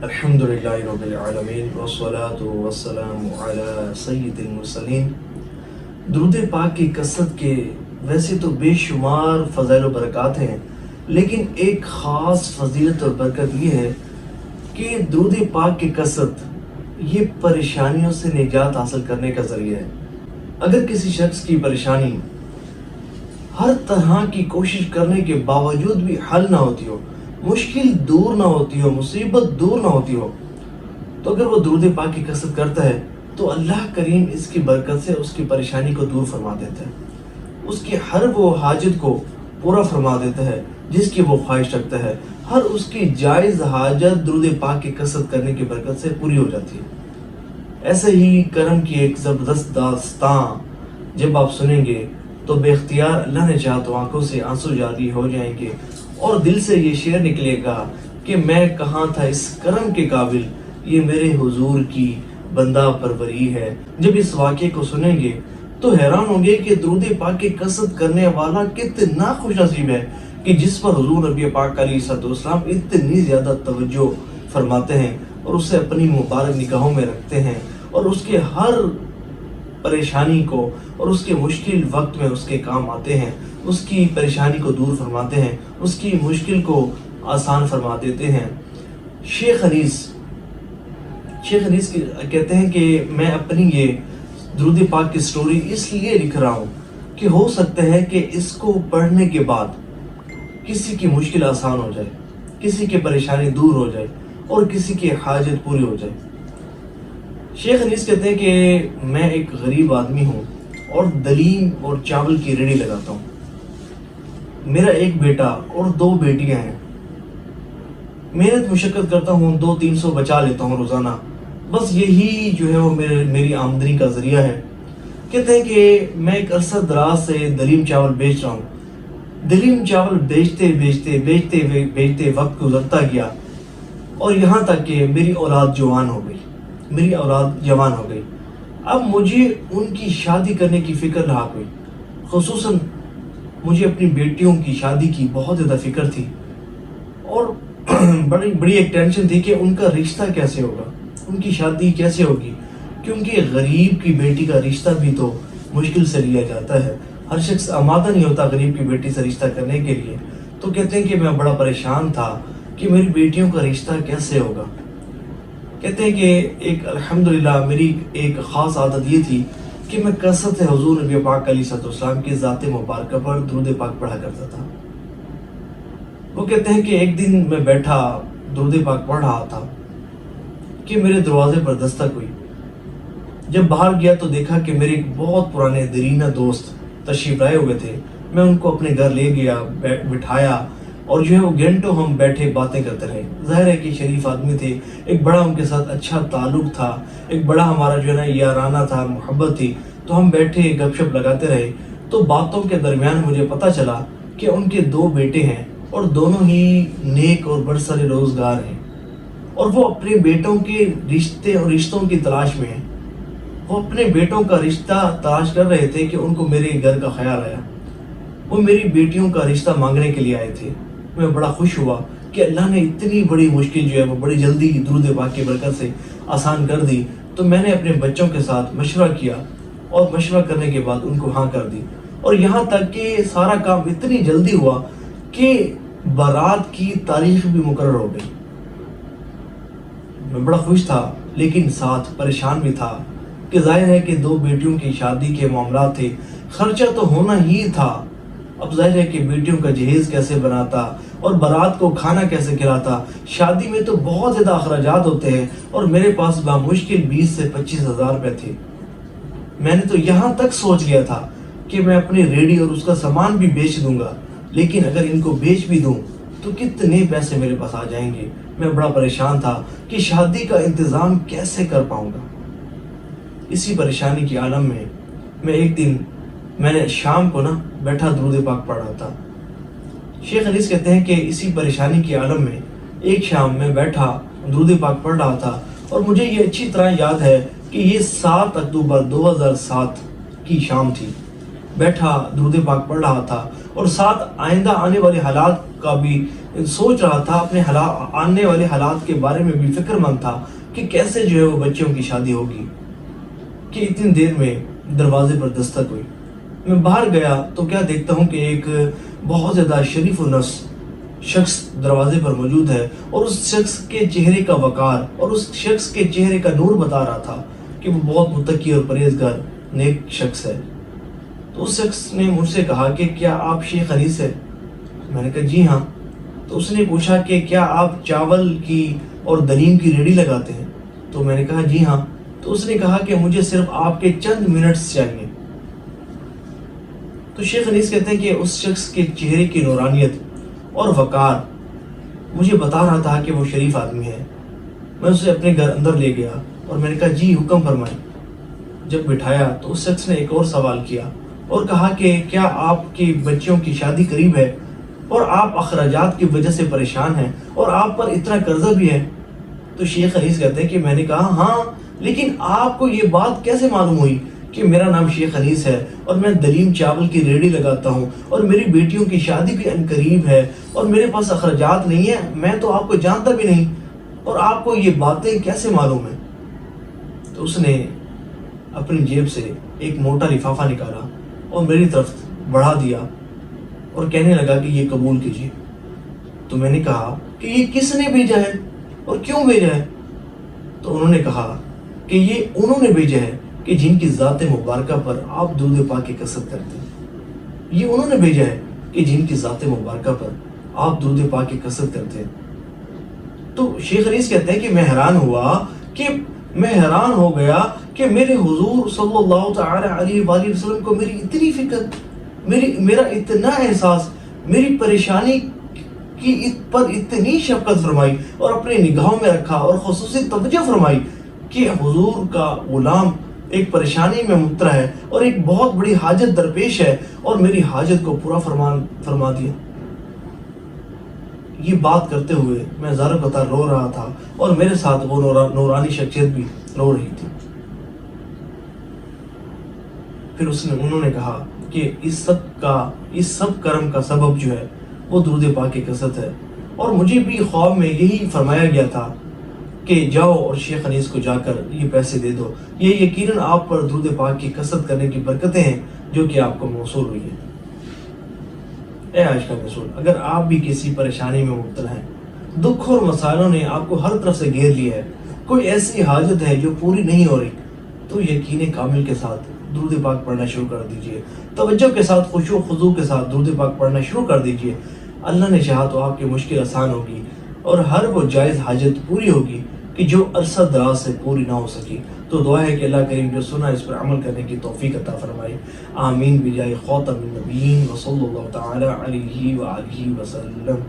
الحمدللہ رب العالمین والصلاة والسلام علی سید المرسلین۔ درود پاک کی کثرت کے ویسے تو بے شمار فضائل و برکات ہیں، لیکن ایک خاص فضیلت اور برکت یہ ہے کہ درود پاک کی کثرت یہ پریشانیوں سے نجات حاصل کرنے کا ذریعہ ہے۔ اگر کسی شخص کی پریشانی ہر طرح کی کوشش کرنے کے باوجود بھی حل نہ ہوتی ہو، مشکل دور نہ ہوتی ہو، مصیبت دور نہ ہوتی ہو، تو اگر وہ درود پاک کی کثرت کرتا ہے تو اللہ کریم اس کی برکت سے اس کی پریشانی کو دور فرما دیتا ہے، اس کی ہر وہ حاجت کو پورا فرما دیتا ہے جس کی وہ خواہش رکھتا ہے۔ ہر اس کی جائز حاجت درود پاک کی کثرت کرنے کی برکت سے پوری ہو جاتی ہے۔ ایسے ہی کرم کی ایک زبردست داستان جب آپ سنیں گے تو بے اختیار اللہ نے چاہا تو آنکھوں سے آنسو جاری ہو جائیں گے اور دل سے یہ شعر نکلے گا کہ میں کہاں تھا اس کرم کے قابل، یہ میرے حضور کی بندہ پروری ہے۔ جب اس واقعے کو سنیں گے تو حیران ہوں گے کہ درود پاک کی کثرت کرنے والا کتنا خوش نصیب ہے کہ جس پر حضور نبی پاک علیہ السلام اتنی زیادہ توجہ فرماتے ہیں اور اسے اپنی مبارک نگاہوں میں رکھتے ہیں اور اس کے ہر پریشانی کو اور اس کے مشکل وقت میں اس کے کام آتے ہیں، اس کی پریشانی کو دور فرماتے ہیں، اس کی مشکل کو آسان فرما دیتے ہیں۔ شیخ انیس کہتے ہیں کہ میں اپنی یہ درود پاک کی سٹوری اس لیے لکھ رہا ہوں کہ ہو سکتا ہے کہ اس کو پڑھنے کے بعد کسی کی مشکل آسان ہو جائے، کسی کی پریشانی دور ہو جائے اور کسی کی حاجت پوری ہو جائے۔ شیخ انیس کہتے ہیں کہ میں ایک غریب آدمی ہوں اور دلیم اور چاول کی ریڑھی لگاتا ہوں۔ میرا ایک بیٹا اور 2 بیٹیاں ہیں۔ محنت مشقت کرتا ہوں، 200-300 بچا لیتا ہوں روزانہ، بس یہی جو ہے وہ میری آمدنی کا ذریعہ ہے۔ کہتے ہیں کہ میں ایک عرصہ دراز سے دلیم چاول بیچ رہا ہوں۔ دلیم چاول بیچتے وقت گزرتا گیا اور یہاں تک کہ میری اولاد جوان ہو گئی۔ اب مجھے ان کی شادی کرنے کی فکر لاحق ہوئی، خصوصاً مجھے اپنی بیٹیوں کی شادی کی بہت زیادہ فکر تھی اور بڑی ایک ٹینشن تھی کہ ان کا رشتہ کیسے ہوگا، ان کی شادی کیسے ہوگی، کیونکہ غریب کی بیٹی کا رشتہ بھی تو مشکل سے لیا جاتا ہے، ہر شخص آمادہ نہیں ہوتا غریب کی بیٹی سے رشتہ کرنے کے لیے۔ تو کہتے ہیں کہ میں بڑا پریشان تھا کہ میری بیٹیوں کا رشتہ کیسے ہوگا۔ کہتے ہیں کہ الحمدللہ میری ایک خاص عادت یہ تھی کہ میں کثرت سے حضور نبی پاک علیہ السلام کی ذات مبارکہ پر درود پاک پڑھا کرتا تھا۔ وہ کہتے ہیں کہ ایک دن میں بیٹھا درود پاک پڑھ رہا تھا کہ میرے دروازے پر دستک ہوئی۔ جب باہر گیا تو دیکھا کہ میرے ایک بہت پرانے دیرینہ دوست تشریف لائے ہوئے تھے۔ میں ان کو اپنے گھر لے گیا، بٹھایا اور جو ہے وہ گھنٹوں ہم بیٹھے باتیں کرتے رہے۔ ظاہر ہے کہ شریف آدمی تھے، ایک بڑا ان کے ساتھ اچھا تعلق تھا، ایک بڑا ہمارا جو ہے نا یارانہ تھا، محبت تھی، تو ہم بیٹھے گپ شپ لگاتے رہے۔ تو باتوں کے درمیان مجھے پتہ چلا کہ ان کے 2 بیٹے ہیں اور دونوں ہی نیک اور برسر روزگار ہیں اور وہ اپنے بیٹوں کے رشتے اور رشتوں کی تلاش میں ہیں۔ وہ اپنے بیٹوں کا رشتہ تلاش کر رہے تھے کہ ان کو میرے گھر کا خیال آیا۔ وہ میری بیٹیوں کا رشتہ مانگنے کے لیے آئے تھے۔ میں بڑا خوش ہوا کہ اللہ نے اتنی بڑی مشکل جو ہے وہ بڑی جلدی درود پاک کی برکت سے آسان کر دی۔ تو میں نے اپنے بچوں کے ساتھ مشورہ کیا اور مشورہ کرنے کے بعد ان کو ہاں کر دی، اور یہاں تک کہ سارا کام اتنی جلدی ہوا کہ بارات کی تاریخ بھی مقرر ہو گئی۔ میں بڑا خوش تھا لیکن ساتھ پریشان بھی تھا کہ ظاہر ہے کہ 2 بیٹیوں کی شادی کے معاملات تھے، خرچہ تو ہونا ہی تھا۔ اب ظاہر ہے کہ بیٹیوں کا جہیز کیسے بناتا اور بارات کو کھانا کیسے کھلاتا، شادی میں تو بہت زیادہ اخراجات ہوتے ہیں اور میرے پاس بامشکل 20 سے 25 ہزار روپے تھے۔ میں نے تو یہاں تک سوچ لیا تھا کہ میں اپنی ریڈی اور اس کا سامان بھی بیچ دوں گا، لیکن اگر ان کو بیچ بھی دوں تو کتنے پیسے میرے پاس آ جائیں گے۔ میں بڑا پریشان تھا کہ شادی کا انتظام کیسے کر پاؤں گا۔ اسی پریشانی کے عالم میں ایک دن میں نے شام کو بیٹھا درود پاک پڑھ رہا تھا۔ شیخ انیس کہتے ہیں کہ اسی پریشانی کے عالم میں ایک شام میں بیٹھا درود پاک پڑھ رہا تھا اور مجھے یہ اچھی طرح یاد ہے کہ یہ 7 اکتوبر 2007 کی شام تھی۔ بیٹھا درود پاک پڑھ رہا تھا اور ساتھ آئندہ آنے والے حالات کا بھی سوچ رہا تھا، اپنے آنے والے حالات کے بارے میں بھی فکر مند تھا کہ کیسے جو ہے وہ بچوں کی شادی ہوگی، کہ اتنی دیر میں دروازے پر دستک ہوئی۔ میں باہر گیا تو کیا دیکھتا ہوں کہ ایک بہت زیادہ شریف و نفس شخص دروازے پر موجود ہے، اور اس شخص کے چہرے کا وقار اور اس شخص کے چہرے کا نور بتا رہا تھا کہ وہ بہت متقی اور پرہیزگار نیک شخص ہے۔ تو اس شخص نے مجھ سے کہا کہ کیا آپ شیخ انیس ہے؟ میں نے کہا جی ہاں۔ تو اس نے پوچھا کہ کیا آپ چاول کی اور دلیم کی ریڑھی لگاتے ہیں؟ تو میں نے کہا جی ہاں۔ تو اس نے کہا کہ مجھے صرف آپ کے چند منٹس چاہیے۔ تو شیخ انیس کہتے ہیں کہ اس شخص کے چہرے کی نورانیت اور وقار مجھے بتا رہا تھا کہ وہ شریف آدمی ہے۔ میں اسے اپنے گھر اندر لے گیا اور میں نے کہا جی حکم فرمائیں۔ جب بٹھایا تو اس شخص نے ایک اور سوال کیا اور کہا کہ کیا آپ کی بچیوں کی شادی قریب ہے اور آپ اخراجات کی وجہ سے پریشان ہیں اور آپ پر اتنا قرضہ بھی ہے؟ تو شیخ انیس کہتے ہیں کہ میں نے کہا ہاں، لیکن آپ کو یہ بات کیسے معلوم ہوئی کہ میرا نام شیخ انیس ہے اور میں دلیم چاول کی ریڑھی لگاتا ہوں اور میری بیٹیوں کی شادی بھی عنقریب ہے اور میرے پاس اخراجات نہیں ہے؟ میں تو آپ کو جانتا بھی نہیں، اور آپ کو یہ باتیں کیسے معلوم ہیں؟ تو اس نے اپنی جیب سے ایک موٹا لفافہ نکالا اور میری طرف بڑھا دیا اور کہنے لگا کہ یہ قبول کیجیے۔ تو میں نے کہا کہ یہ کس نے بھیجا ہے اور کیوں بھیجا ہے؟ تو انہوں نے کہا کہ یہ انہوں نے بھیجا ہے کہ جن کی ذات مبارکہ پر آپ درود پاک کی کثرت کرتے ہیں۔ یہ انہوں نے بھیجا ہے کہ جن کی ذات مبارکہ پر آپ درود پاک کی کثرت کرتے ہیں۔ تو شیخ انیس کہتے ہیں کہ میں حیران ہو گیا کہ میرے حضور صلی اللہ تعالی علیہ وآلہ وسلم کو میری اتنی فکر، میرا اتنا احساس، میری پریشانی کی پر اتنی شفقت فرمائی اور اپنے نگاہوں میں رکھا اور خصوصی توجہ فرمائی کہ حضور کا غلام ایک پریشانی میں مبتلا ہے اور ایک بہت بڑی حاجت درپیش ہے اور میری حاجت کو پورا فرما دیا۔ یہ بات کرتے ہوئے میں زار قطار رو رہا تھا اور میرے ساتھ وہ نورانی شخصیت بھی رو رہی تھی۔ پھر انہوں نے کہا کہ اس سب کرم کا سبب جو ہے وہ درود پاک کی کثرت ہے، اور مجھے بھی خواب میں یہی فرمایا گیا تھا کہ جاؤ اور شیخ انیس کو جا کر یہ پیسے دے دو، یہ یقیناً آپ پر درود پاک کی کثرت کرنے کی برکتیں ہیں جو کہ آپ کو موصول ہوئی ہیں۔ اے عاشق رسول، اگر آپ بھی کسی پریشانی میں مبتلا ہیں، دکھ اور مسائلوں نے آپ کو ہر طرف سے گھیر لیا ہے، کوئی ایسی حاجت ہے جو پوری نہیں ہو رہی، تو یقین کامل کے ساتھ درود پاک پڑھنا شروع کر دیجئے، توجہ کے ساتھ خشوع و خضوع کے ساتھ درود پاک پڑھنا شروع کر دیجئے۔ اللہ نے چاہا تو آپ کی مشکل آسان ہوگی اور ہر وہ جائز حاجت پوری ہوگی کہ جو عرصہ دراز سے پوری نہ ہو سکی۔ تو دعا ہے کہ اللہ کریم جو سنا اس پر عمل کرنے کی توفیق عطا فرمائے۔ آمین بجائے خاتم النبیین وصلی اللہ تعالی علیہ وآلہ وسلم۔